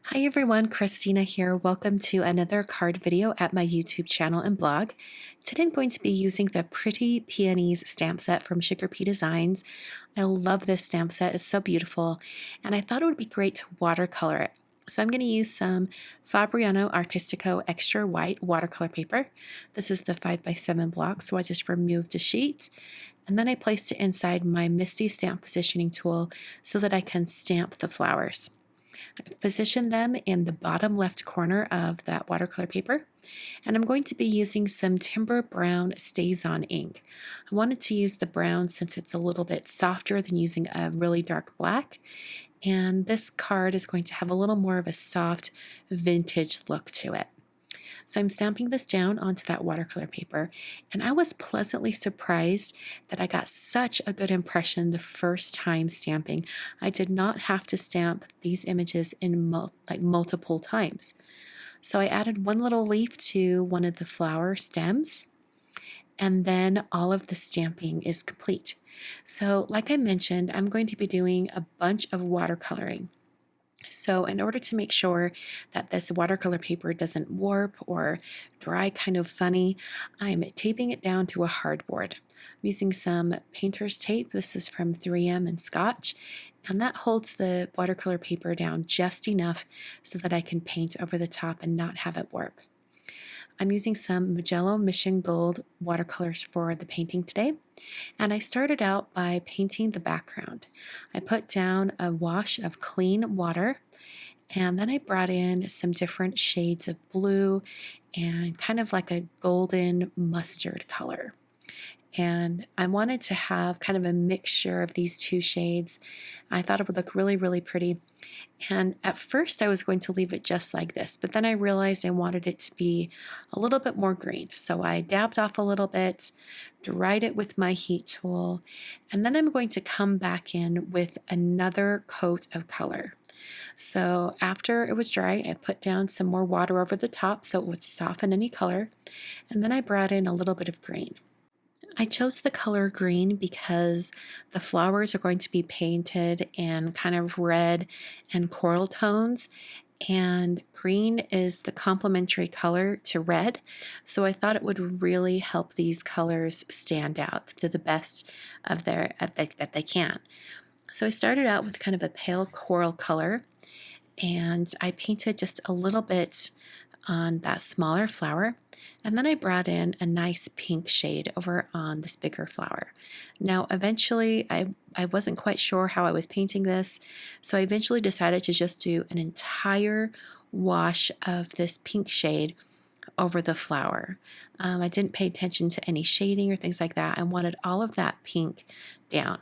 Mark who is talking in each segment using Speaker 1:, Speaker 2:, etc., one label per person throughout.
Speaker 1: Hi everyone, Christina here. Welcome to another card video at my YouTube channel and blog. Today I'm going to be using the Pretty Peonies stamp set from SugarPea Designs. I love this stamp set, it's so beautiful, and I thought it would be great to watercolor it. So I'm going to use some Fabriano Artistico Extra White watercolor paper. This is the 5x7 block, so I just removed a sheet, and then I placed it inside my MISTI stamp positioning tool so that I can stamp the flowers. I've positioned them in the bottom left corner of that watercolor paper, and I'm going to be using some Timber Brown StazOn ink. I wanted to use the brown since it's a little bit softer than using a really dark black, and this card is going to have a little more of a soft vintage look to it. So I'm stamping this down onto that watercolor paper, and I was pleasantly surprised that I got such a good impression the first time stamping. I did not have to stamp these images in multiple times. So I added one little leaf to one of the flower stems, and then all of the stamping is complete. So like I mentioned, I'm going to be doing a bunch of watercoloring. So in order to make sure that this watercolor paper doesn't warp or dry kind of funny, I'm taping it down to a hardboard. I'm using some painter's tape. This is from 3M and Scotch, and that holds the watercolor paper down just enough so that I can paint over the top and not have it warp. I'm using some Mijello Mission Gold watercolors for the painting today, and I started out by painting the background. I put down a wash of clean water, and then I brought in some different shades of blue and kind of like a golden mustard color. And I wanted to have kind of a mixture of these two shades. I thought it would look really, really pretty. And at first I was going to leave it just like this, but then I realized I wanted it to be a little bit more green. So I dabbed off a little bit, dried it with my heat tool, and then I'm going to come back in with another coat of color. So after it was dry, I put down some more water over the top so it would soften any color, and then I brought in a little bit of green. I chose the color green because the flowers are going to be painted in kind of red and coral tones, and green is the complementary color to red, so I thought it would really help these colors stand out to the best of that they can. So I started out with kind of a pale coral color, and I painted just a little bit on that smaller flower, and then I brought in a nice pink shade over on this bigger flower. Now eventually I wasn't quite sure how I was painting this, so I eventually decided to just do an entire wash of this pink shade over the flower. I didn't pay attention to any shading or things like that. I wanted all of that pink down.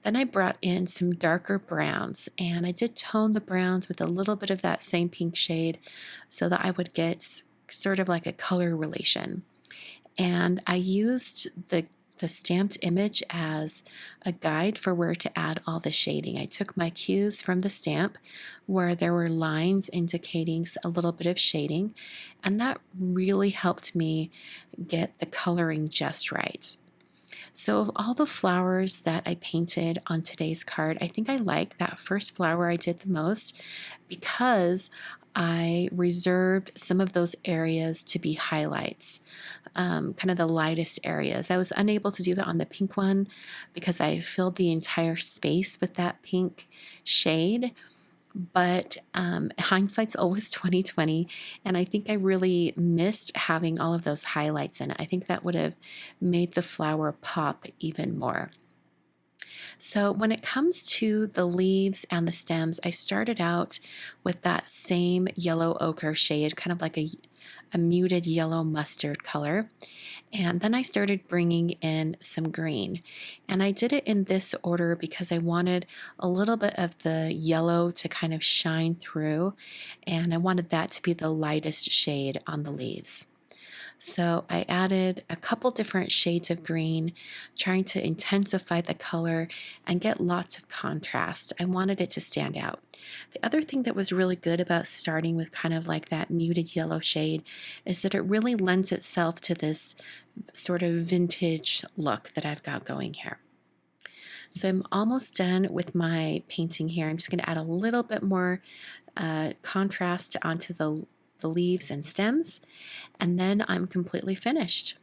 Speaker 1: Then I brought in some darker browns, and I did tone the browns with a little bit of that same pink shade so that I would get sort of like a color relation. And I used the stamped image as a guide for where to add all the shading. I took my cues from the stamp where there were lines indicating a little bit of shading, and that really helped me get the coloring just right. So of all the flowers that I painted on today's card, I think I like that first flower I did the most because I reserved some of those areas to be highlights, kind of the lightest areas. I was unable to do that on the pink one because I filled the entire space with that pink shade. But hindsight's always 2020, and I think I really missed having all of those highlights in it. I think that would have made the flower pop even more. So when it comes to the leaves and the stems, I started out with that same yellow ochre shade, kind of like a muted yellow mustard color. And then I started bringing in some green. And I did it in this order because I wanted a little bit of the yellow to kind of shine through, and I wanted that to be the lightest shade on the leaves. So I added a couple different shades of green, trying to intensify the color and get lots of contrast. I wanted it to stand out. The other thing that was really good about starting with kind of like that muted yellow shade is that it really lends itself to this sort of vintage look that I've got going here. So I'm almost done with my painting here. I'm just going to add a little bit more contrast onto the leaves and stems, and then I'm completely finished.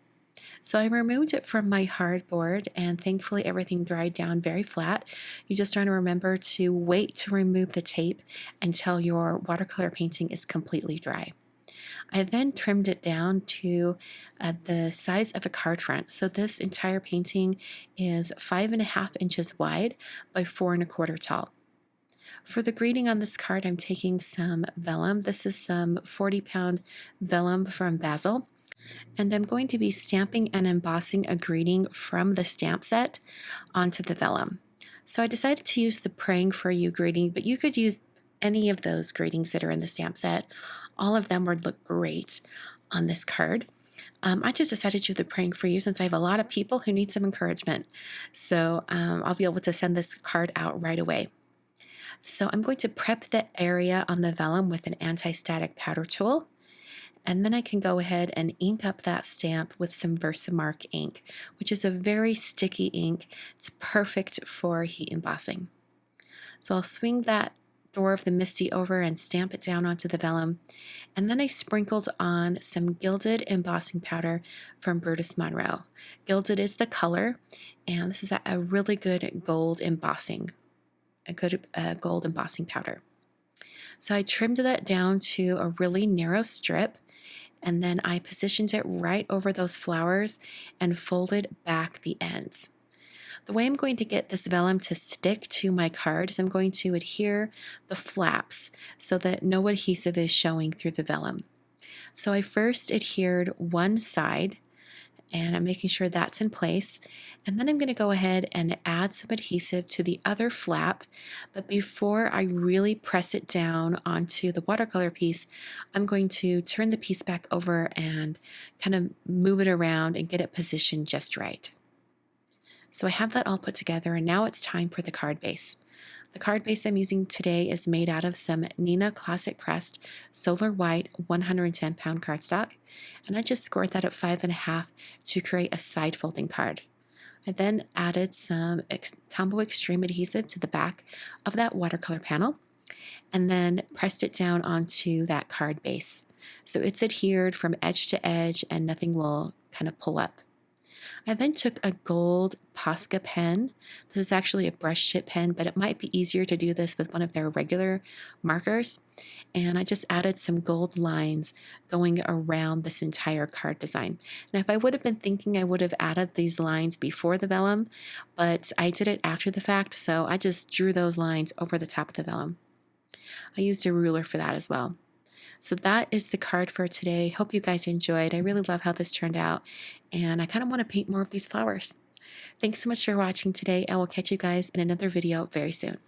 Speaker 1: So I removed it from my hardboard, and thankfully everything dried down very flat. You just want to remember to wait to remove the tape until your watercolor painting is completely dry. I then trimmed it down to the size of a card front. So this entire painting is 5.5 inches wide by 4.25 tall. For the greeting on this card, I'm taking some vellum. This is some 40-pound vellum from Basil. And I'm going to be stamping and embossing a greeting from the stamp set onto the vellum. So I decided to use the Praying for You greeting, but you could use any of those greetings that are in the stamp set. All of them would look great on this card. I just decided to do the Praying for You since I have a lot of people who need some encouragement. So I'll be able to send this card out right away. So I'm going to prep the area on the vellum with an anti-static powder tool. And then I can go ahead and ink up that stamp with some VersaMark ink, which is a very sticky ink. It's perfect for heat embossing. So I'll swing that door of the MISTI over and stamp it down onto the vellum. And then I sprinkled on some gilded embossing powder from Brutus Monroe. Gilded is the color, and this is a really good gold embossing, gold embossing powder. So I trimmed that down to a really narrow strip, and then I positioned it right over those flowers and folded back the ends. The way I'm going to get this vellum to stick to my card is I'm going to adhere the flaps so that no adhesive is showing through the vellum. So I first adhered one side, and I'm making sure that's in place. And then I'm going to go ahead and add some adhesive to the other flap. But before I really press it down onto the watercolor piece, I'm going to turn the piece back over and kind of move it around and get it positioned just right. So I have that all put together, and now it's time for the card base. The card base I'm using today is made out of some Neenah Classic Crest Solar White 110-pound cardstock, and I just scored that at 5.5 to create a side folding card. I then added some Tombow Extreme adhesive to the back of that watercolor panel, and then pressed it down onto that card base. So it's adhered from edge to edge and nothing will kind of pull up. I then took a gold Posca pen. This is actually a brush tip pen, but it might be easier to do this with one of their regular markers. And I just added some gold lines going around this entire card design. And if I would have been thinking, I would have added these lines before the vellum, but I did it after the fact, so I just drew those lines over the top of the vellum. I used a ruler for that as well. So that is the card for today. Hope you guys enjoyed. I really love how this turned out, and I kind of want to paint more of these flowers. Thanks so much for watching today. I will catch you guys in another video very soon.